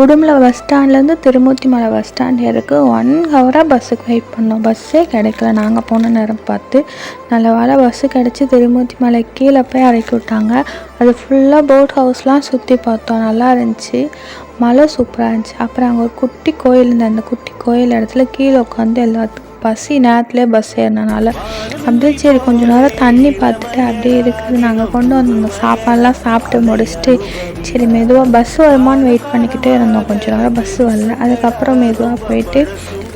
Udumalai bus ஸ்டாண்ட்லேருந்து திருமூர்த்தி மலை bus stand ஏறக்கு 1 ஹவராக பஸ்ஸுக்கு வெயிட் பண்ணோம். பஸ்ஸே கிடைக்கல நாங்கள் போன நேரம் பார்த்து. நல்ல வேலை பஸ்ஸு கிடச்சி திருமூர்த்தி மலை கீழே போய் இறக்கி விட்டாங்க. அது ஃபுல்லாக போட் ஹவுஸ்லாம் சுற்றி பார்த்தோம், நல்லா இருந்துச்சு. மலை சூப்பராக இருந்துச்சு. அப்புறம் அங்கே ஒரு குட்டி கோயில் இருந்தது. அந்த குட்டி கோயில் இடத்துல கீழே உட்காந்து எல்லாத்துக்கும் பசி நேரத்துலேயே பஸ் ஏறினால அப்படியே சரி கொஞ்சம் நேரம் தண்ணி பார்த்துட்டு அப்படியே இருக்குது. நாங்கள் கொண்டு வந்தோம் சாப்பாடெலாம் சாப்பிட்டு முடிச்சுட்டு சரி மெதுவாக பஸ் வருமானு வெயிட் பண்ணிக்கிட்டே இருந்தோம். கொஞ்சம் நேரம் பஸ்ஸு வரல. அதுக்கப்புறம் மெதுவாக போயிட்டு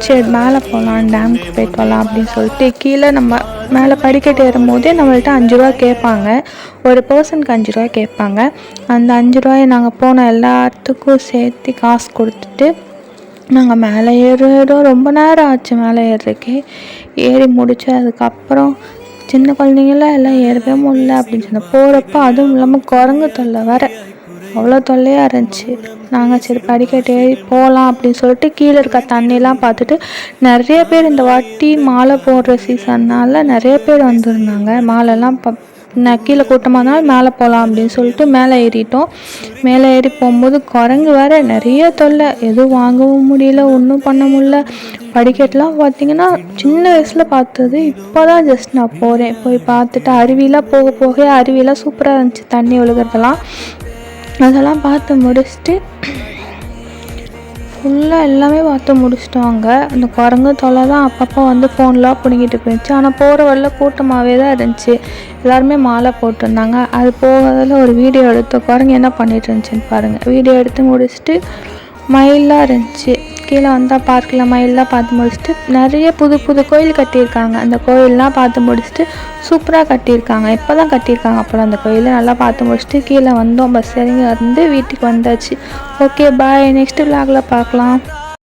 சரி மேலே போகலாம், டேமுக்கு போயிட்டு வரலாம் அப்படின்னு சொல்லிட்டு கீழே நம்ம மேலே படிக்கட்டு ஏறும்போதே நம்மள்ட்ட 5 ரூபா கேட்பாங்க. ஒரு பர்சனுக்கு 5 ரூபா கேட்பாங்க. அந்த 5 ரூபாயை நாங்கள் போன எல்லாத்துக்கும் சேர்த்து காசு கொடுத்துட்டு நாங்கள் மேலே ஏறுறோம். ரொம்ப நேரம் ஆச்சு மேலே ஏறுறதுக்கே. ஏறி முடிச்சு அதுக்கப்புறம் சின்ன குழந்தைங்களாம் எல்லாம் ஏறவே முடியல அப்படின்னு சொன்னோம். போகிறப்ப அதுவும் இல்லாமல் குரங்கு தொல்லை வேறு அவ்வளோ தொல்லையாக இருந்துச்சு. நாங்கள் சரி படிக்கட்டு ஏறி போகலாம் அப்படின்னு சொல்லிட்டு கீழே இருக்க தண்ணிலாம் பார்த்துட்டு நிறைய பேர் இந்த வாட்டி மாலை போடுற சீசன்னால் நிறைய பேர் வந்திருந்தாங்க. மாலைலாம் கீழே கூட்டமாக இருந்தாலும் மேலே போகலாம் அப்படின்னு சொல்லிட்டு மேலே ஏறிட்டோம். மேலே ஏறி போகும்போது குரங்கு வேறு நிறைய தொல்லை, எதுவும் வாங்கவும் முடியல, ஒன்றும் பண்ண முடியல. படிக்கட்டுலாம் பார்த்திங்கன்னா சின்ன வயசில் பார்த்தது, இப்போ தான் ஜஸ்ட் நான் போகிறேன். போய் பார்த்துட்டு அருவிலாம் போக போக அருவிலாம் சூப்பராக இருந்துச்சு, தண்ணி ஒழுகிறதெல்லாம் அதெல்லாம் பார்த்து முடிச்சுட்டு ஃபுல்லாக எல்லாமே பார்த்து முடிச்சிட்டோம். அங்கே அந்த குரங்கு தொலை தான் அப்பப்போ வந்து ஃபோன்லாம் பிடிங்கிட்டு போயிடுச்சு. ஆனால் போகிற வழியில் கூட்டமாகவே தான் இருந்துச்சு. எல்லாருமே மாலை போட்டிருந்தாங்க. அது போகிறதில் ஒரு வீடியோ எடுத்து குரங்கு என்ன பண்ணிட்டு இருந்துச்சுன்னு பாருங்கள். வீடியோ எடுத்து முடிச்சுட்டு மயிலாக இருந்துச்சு. கீழே வந்தால் பார்க்கில் மயிலெலாம் பார்த்து முடிச்சுட்டு நிறைய புது புது கோயில் கட்டியிருக்காங்க. அந்த கோயிலெலாம் பார்த்து முடிச்சுட்டு சூப்பராக கட்டியிருக்காங்க. இப்போ தான் கட்டியிருக்காங்க அப்புறம் அந்த கோயிலை நல்லா பார்த்து முடிச்சுட்டு கீழே வந்தோம். பஸ் இறங்கி வந்து வீட்டுக்கு வந்தாச்சு. ஓகே பாய், நெக்ஸ்ட் விலாகில் பார்க்கலாம்.